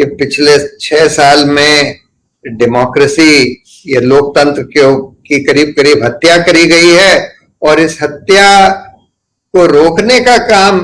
कि पिछले 6 साल में डेमोक्रेसी या लोकतंत्र की करीब करीब हत्या करी गई है, और इस हत्या को रोकने का काम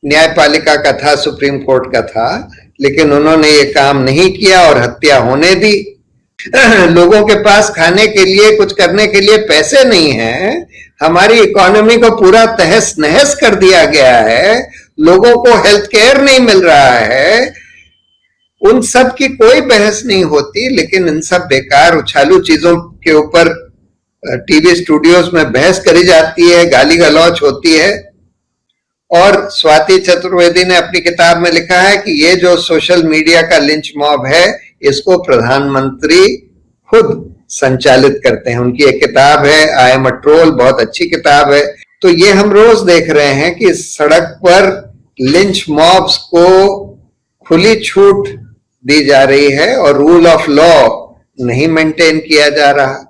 न्यायपालिका का था, सुप्रीम कोर्ट का था, लेकिन उन्होंने ये काम नहीं किया और हत्या होने दी। लोगों के पास खाने के लिए, कुछ करने के लिए पैसे नहीं है, हमारी इकोनॉमी को पूरा तहस नहस कर दिया गया है, लोगों को हेल्थ केयर नहीं मिल रहा है, उन सब की कोई बहस नहीं होती, लेकिन इन सब बेकार उछालू चीजों के ऊपर टीवी स्टूडियोज में बहस करी जाती है, गाली गलौच होती है। और स्वाति चतुर्वेदी ने अपनी किताब में लिखा है कि ये जो सोशल मीडिया का लिंच मॉब है, इसको प्रधानमंत्री खुद संचालित करते हैं। उनकी एक किताब है आई एम अ ट्रोल, बहुत अच्छी किताब है। तो ये हम रोज देख रहे हैं कि सड़क पर लिंच मॉब्स को खुली छूट दी जा रही है और रूल ऑफ लॉ नहीं मेंटेन किया जा रहा।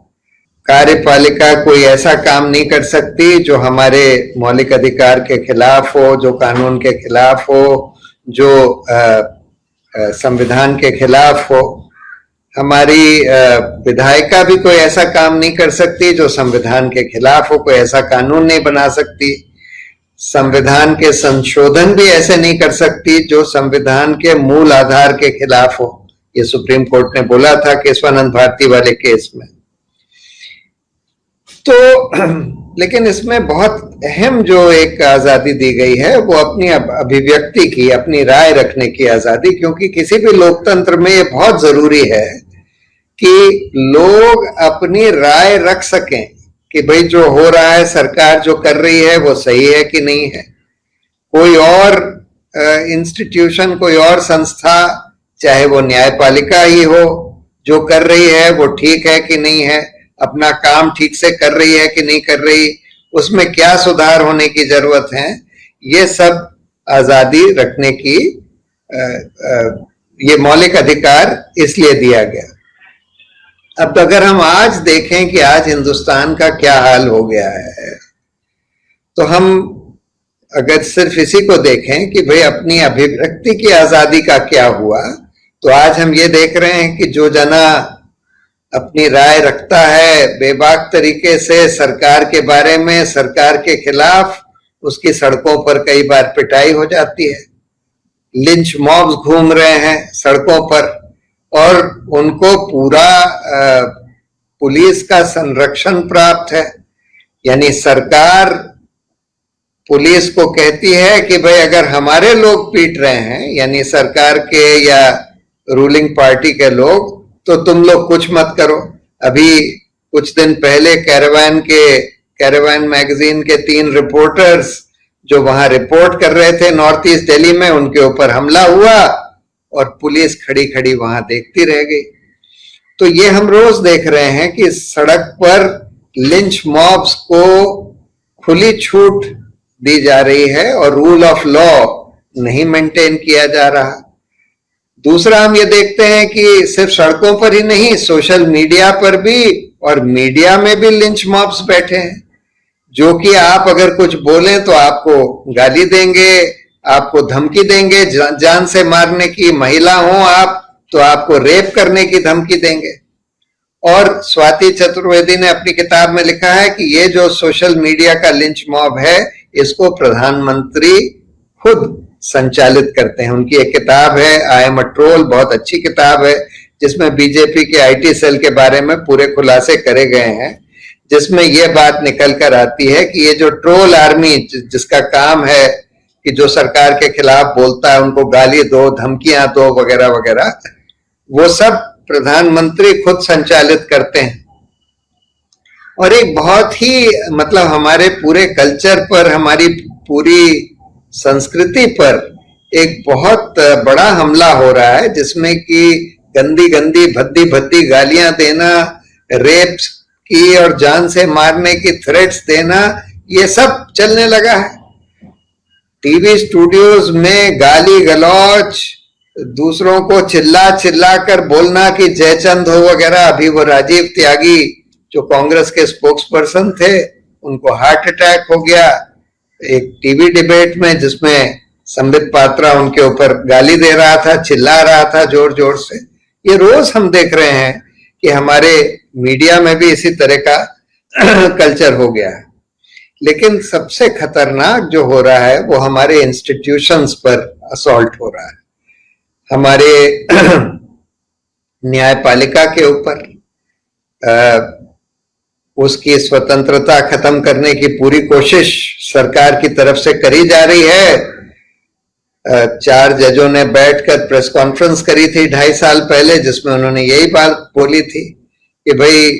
कार्यपालिका कोई ऐसा काम नहीं कर सकती जो हमारे मौलिक अधिकार के खिलाफ हो, जो कानून के खिलाफ हो, जो संविधान के खिलाफ हो। हमारी विधायिका भी कोई ऐसा काम नहीं कर सकती जो संविधान के खिलाफ हो, कोई ऐसा कानून नहीं बना सकती। संविधान के संशोधन भी ऐसे नहीं कर सकती जो संविधान के मूल आधार के खिलाफ हो। ये सुप्रीम कोर्ट ने बोला था केशवानंद भारती वाले केस में। तो लेकिन इसमें बहुत अहम जो एक आजादी दी गई है वो अपनी अभिव्यक्ति की, अपनी राय रखने की आजादी, क्योंकि किसी भी लोकतंत्र में ये बहुत जरूरी है कि लोग अपनी राय रख सकें कि भाई जो हो रहा है, सरकार जो कर रही है वो सही है कि नहीं है। कोई और इंस्टीट्यूशन, कोई और संस्था, चाहे वो न्यायपालिका ही हो, जो कर रही है वो ठीक है कि नहीं है, अपना काम ठीक से कर रही है कि नहीं कर रही, उसमें क्या सुधार होने की जरूरत है, ये सब आजादी रखने की ये मौलिक अधिकार इसलिए दिया गया। अब अगर हम आज देखें कि आज हिंदुस्तान का क्या हाल हो गया है, तो हम अगर सिर्फ इसी को देखें कि भाई अपनी अभिव्यक्ति की आजादी का क्या हुआ, तो आज हम ये देख रहे हैं कि जो जना अपनी राय रखता है बेबाक तरीके से सरकार के बारे में, सरकार के खिलाफ, उसकी सड़कों पर कई बार पिटाई हो जाती है। लिंच मॉब्स घूम रहे हैं सड़कों पर और उनको पूरा पुलिस का संरक्षण प्राप्त है। यानी सरकार पुलिस को कहती है कि भाई अगर हमारे लोग पीट रहे हैं, यानी सरकार के या रूलिंग पार्टी के लोग, तो तुम लोग कुछ मत करो। अभी कुछ दिन पहले कैरावान मैगजीन के 3 रिपोर्टर्स जो वहां रिपोर्ट कर रहे थे नॉर्थ ईस्ट दिल्ली में, उनके ऊपर हमला हुआ और पुलिस खड़ी खड़ी वहां देखती रह गई। तो ये हम रोज देख रहे हैं कि सड़क पर लिंच मॉब्स को खुली छूट दी जा रही है और रूल ऑफ लॉ नहीं मेंटेन किया जा रहा। दूसरा हम ये देखते हैं कि सिर्फ सड़कों पर ही नहीं, सोशल मीडिया पर भी और मीडिया में भी लिंच मॉब्स बैठे हैं, जो कि आप अगर कुछ बोलें तो आपको गाली देंगे, आपको धमकी देंगे जान से मारने की, महिला हो आप तो आपको रेप करने की धमकी देंगे। और स्वाति चतुर्वेदी ने अपनी किताब में लिखा है कि ये जो सोशल मीडिया का लिंच मॉब है, इसको प्रधानमंत्री खुद संचालित करते हैं। उनकी एक किताब है आई एम अ ट्रोल, बहुत अच्छी किताब है, जिसमें बीजेपी के आईटी सेल के बारे में पूरे खुलासे करे गए हैं, जिसमें यह बात निकल कर आती है कि ये जो ट्रोल आर्मी जिसका काम है कि जो सरकार के खिलाफ बोलता है उनको गाली दो, धमकियां दो, वगैरह वगैरह, वो सब प्रधानमंत्री खुद संचालित करते हैं। और एक बहुत ही मतलब हमारे पूरे कल्चर पर, हमारी पूरी संस्कृति पर एक बहुत बड़ा हमला हो रहा है, जिसमें कि गंदी गंदी भद्दी भद्दी गालियां देना, रेप की और जान से मारने की थ्रेट्स देना, ये सब चलने लगा है। टीवी स्टूडियोज में गाली गलौच, दूसरों को चिल्ला चिल्ला कर बोलना कि जयचंद हो वगैरह। अभी वो राजीव त्यागी जो कांग्रेस के स्पोक्स पर्सन थे, उनको हार्ट अटैक हो गया एक टीवी डिबेट में, जिसमें संबित पात्रा उनके ऊपर गाली दे रहा था, चिल्ला रहा था जोर जोर से। ये रोज हम देख रहे हैं कि हमारे मीडिया में भी इसी तरह का कल्चर हो गया है। लेकिन सबसे खतरनाक जो हो रहा है वो हमारे इंस्टीट्यूशंस पर असॉल्ट हो रहा है, हमारे न्यायपालिका के ऊपर। उसकी स्वतंत्रता खत्म करने की पूरी कोशिश सरकार की तरफ से करी जा रही है। 4 जजों ने बैठकर प्रेस कॉन्फ्रेंस करी थी 2.5 साल पहले, जिसमें उन्होंने यही बात बोली थी कि भाई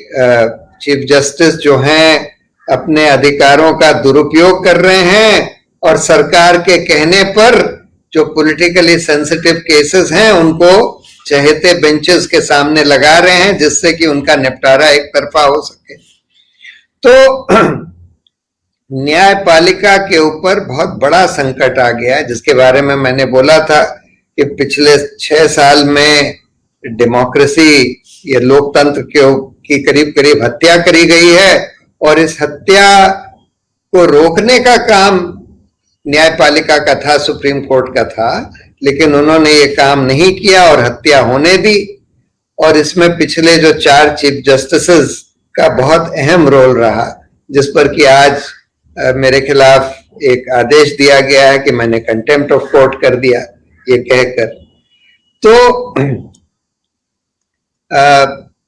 चीफ जस्टिस जो हैं अपने अधिकारों का दुरुपयोग कर रहे हैं और सरकार के कहने पर जो पॉलिटिकली सेंसिटिव केसेस हैं उनको चहेते बेंचेस के सामने लगा रहे हैं, जिससे कि उनका निपटारा एक तरफा हो सके। तो न्यायपालिका के ऊपर बहुत बड़ा संकट आ गया है, जिसके बारे में मैंने बोला था कि पिछले 6 साल में डेमोक्रेसी या लोकतंत्र की करीब करीब हत्या करी गई है, और इस हत्या को रोकने का काम न्यायपालिका का था, सुप्रीम कोर्ट का था, लेकिन उन्होंने ये काम नहीं किया और हत्या होने दी। और इसमें पिछले जो 4 चीफ जस्टिसेस का बहुत अहम रोल रहा, जिस पर कि आज मेरे खिलाफ एक आदेश दिया गया है कि मैंने कंटेम्प्ट ऑफ कोर्ट कर दिया ये कहकर। तो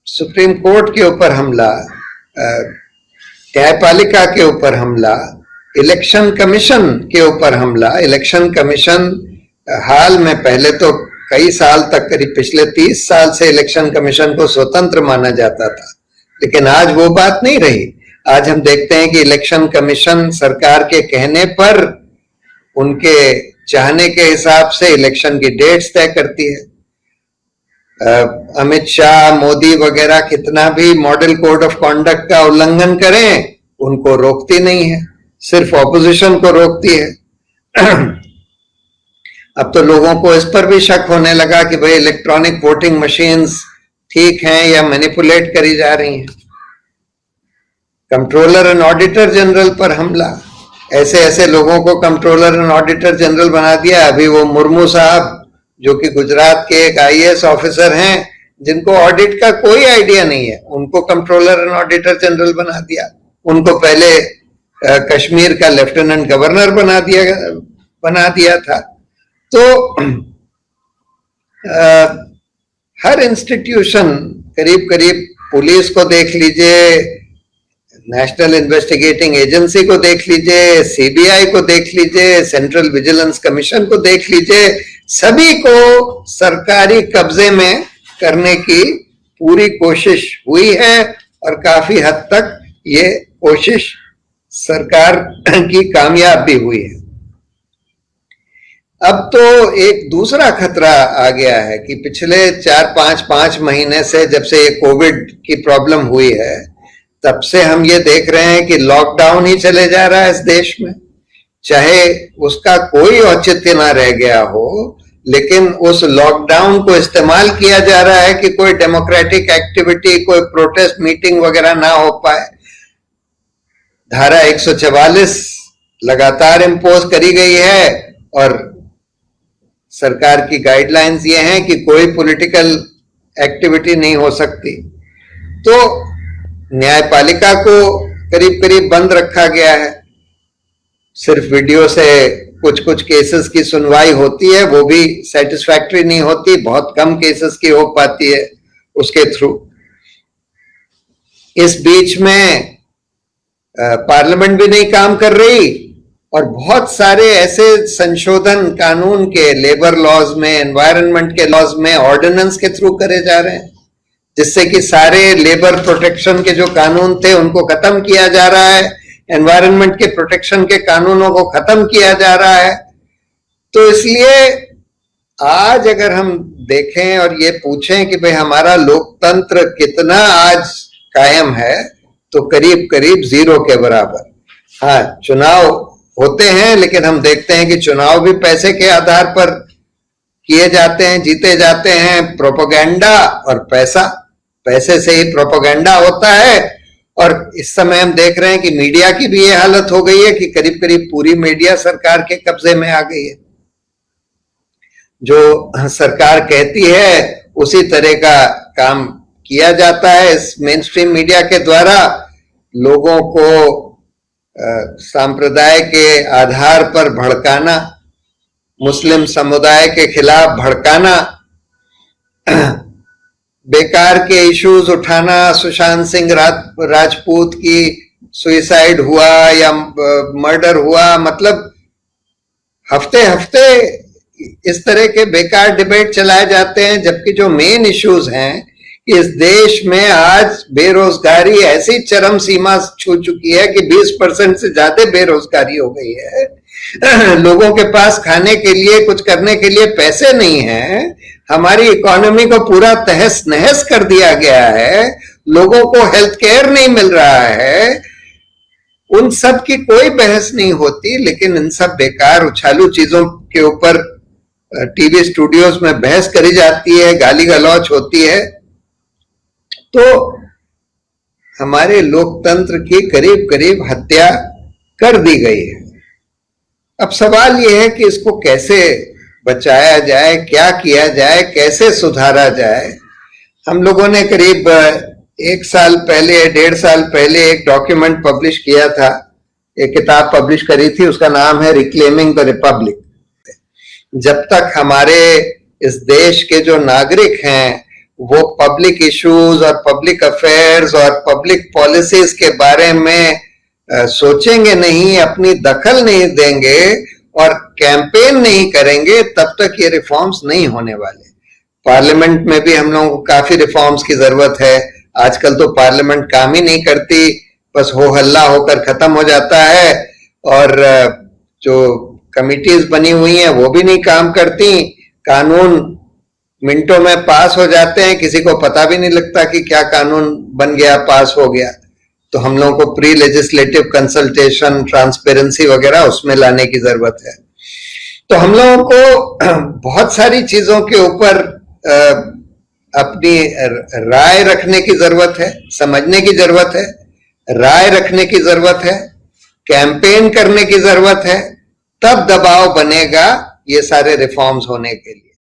सुप्रीम कोर्ट के ऊपर हमला, न्यायपालिका के ऊपर हमला, इलेक्शन कमीशन के ऊपर हमला। इलेक्शन कमीशन हाल में, पहले तो कई साल तक, करीब पिछले 30 साल से इलेक्शन कमीशन को स्वतंत्र माना जाता था, लेकिन आज वो बात नहीं रही। आज हम देखते हैं कि इलेक्शन कमीशन सरकार के कहने पर, उनके चाहने के हिसाब से इलेक्शन की डेट्स तय करती है। अमित शाह, मोदी वगैरह कितना भी मॉडल कोड ऑफ कॉन्डक्ट का उल्लंघन करें, उनको रोकती नहीं है, सिर्फ ऑपोजिशन को रोकती है। अब तो लोगों को इस पर भी शक होने लगा कि भाई इलेक्ट्रॉनिक वोटिंग मशीन्स ठीक हैं या मैनिपुलेट करी जा रही हैं। कंट्रोलर एंड ऑडिटर जनरल पर हमला, ऐसे ऐसे लोगों को कंट्रोलर एंड ऑडिटर जनरल बना दिया। अभी वो मुर्मू साहब जो कि गुजरात के एक IAS ऑफिसर हैं, जिनको ऑडिट का कोई आइडिया नहीं है, उनको कंट्रोलर एंड ऑडिटर जनरल बना दिया। उनको पहले कश्मीर का लेफ्टिनेंट गवर्नर बना दिया था। तो हर इंस्टीट्यूशन, करीब करीब पुलिस को देख लीजिए, नेशनल इन्वेस्टिगेटिंग एजेंसी को देख लीजिए, CBI को देख लीजिए, सेंट्रल विजिलेंस कमीशन को देख लीजिए, सभी को सरकारी कब्जे में करने की पूरी कोशिश हुई है और काफी हद तक ये कोशिश सरकार की कामयाब भी हुई है। अब तो एक दूसरा खतरा आ गया है कि पिछले 4-5 महीने से, जब से ये कोविड की प्रॉब्लम हुई है, तब से हम ये देख रहे हैं कि लॉकडाउन ही चले जा रहा है इस देश में। चाहे उसका कोई औचित्य ना रह गया हो, लेकिन उस लॉकडाउन को इस्तेमाल किया जा रहा है कि कोई डेमोक्रेटिक एक्टिविटी, कोई प्रोटेस्ट मीटिंग वगैरह ना हो पाए। धारा 144 लगातार इंपोज करी गई है और सरकार की गाइडलाइंस ये हैं कि कोई पॉलिटिकल एक्टिविटी नहीं हो सकती। तो न्यायपालिका को करीब करीब बंद रखा गया है। सिर्फ वीडियो से कुछ कुछ केसेस की सुनवाई होती है, वो भी सेटिस्फैक्टरी नहीं होती, बहुत कम केसेस की हो पाती है उसके थ्रू। इस बीच में पार्लियामेंट भी नहीं काम कर रही और बहुत सारे ऐसे संशोधन कानून के, लेबर लॉज में, एनवायरनमेंट के लॉज में ऑर्डिनेंस के थ्रू करे जा रहे हैं, जिससे कि सारे लेबर प्रोटेक्शन के जो कानून थे उनको खत्म किया जा रहा है, एनवायरनमेंट के प्रोटेक्शन के कानूनों को खत्म किया जा रहा है। तो इसलिए आज अगर हम देखें और ये पूछें कि भाई हमारा लोकतंत्र कितना आज कायम है, तो करीब करीब 0 के बराबर। हाँ, चुनाव होते हैं, लेकिन हम देखते हैं कि चुनाव भी पैसे के आधार पर किए जाते हैं, जीते जाते हैं। प्रोपेगेंडा और पैसे से ही प्रोपेगेंडा होता है। और इस समय हम देख रहे हैं कि मीडिया की भी ये हालत हो गई है कि करीब करीब पूरी मीडिया सरकार के कब्जे में आ गई है। जो सरकार कहती है उसी तरह का काम किया जाता है। इस मेन स्ट्रीम मीडिया के द्वारा लोगों को सांप्रदाय के आधार पर भड़काना, मुस्लिम समुदाय के खिलाफ भड़काना, बेकार के इश्यूज उठाना, सुशांत सिंह राजपूत की सुइसाइड हुआ या मर्डर हुआ, मतलब हफ्ते हफ्ते इस तरह के बेकार डिबेट चलाए जाते हैं, जबकि जो मेन इश्यूज हैं, इस देश में आज बेरोजगारी ऐसी चरम सीमा छू चुकी है कि 20% से ज्यादा बेरोजगारी हो गई है। लोगों के पास खाने के लिए, कुछ करने के लिए पैसे नहीं है। हमारी इकोनॉमी को पूरा तहस नहस कर दिया गया है। लोगों को हेल्थ केयर नहीं मिल रहा है। उन सब की कोई बहस नहीं होती, लेकिन इन सब बेकार उछालू चीजों के ऊपर टीवी स्टूडियोज में बहस करी जाती है, गाली गलौच होती है। तो हमारे लोकतंत्र की करीब करीब हत्या कर दी गई है। अब सवाल यह है कि इसको कैसे बचाया जाए, क्या किया जाए, कैसे सुधारा जाए। हम लोगों ने करीब 1 साल पहले, 1.5 साल पहले एक डॉक्यूमेंट पब्लिश किया था, एक किताब पब्लिश करी थी, उसका नाम है रिक्लेमिंग द रिपब्लिक। जब तक हमारे इस देश के जो नागरिक हैं वो पब्लिक इश्यूज और पब्लिक अफेयर्स और पब्लिक पॉलिसीज के बारे में सोचेंगे नहीं, अपनी दखल नहीं देंगे और कैंपेन नहीं करेंगे, तब तक ये रिफॉर्म्स नहीं होने वाले। पार्लियामेंट में भी हम लोगों को काफी रिफॉर्म्स की जरूरत है। आजकल तो पार्लियामेंट काम ही नहीं करती, बस हो हल्ला होकर खत्म हो जाता है, और जो कमिटीज बनी हुई हैं वो भी नहीं काम करती। कानून मिनटों में पास हो जाते हैं, किसी को पता भी नहीं लगता कि क्या कानून बन गया, पास हो गया। तो हम लोगों को प्री लेजिस्लेटिव कंसल्टेशन, ट्रांसपेरेंसी वगैरह उसमें लाने की जरूरत है। तो हम लोगों को बहुत सारी चीजों के ऊपर अपनी राय रखने की जरूरत है, समझने की जरूरत है, राय रखने की जरूरत है, कैंपेन करने की जरूरत है, तब दबाव बनेगा ये सारे रिफॉर्म्स होने के लिए।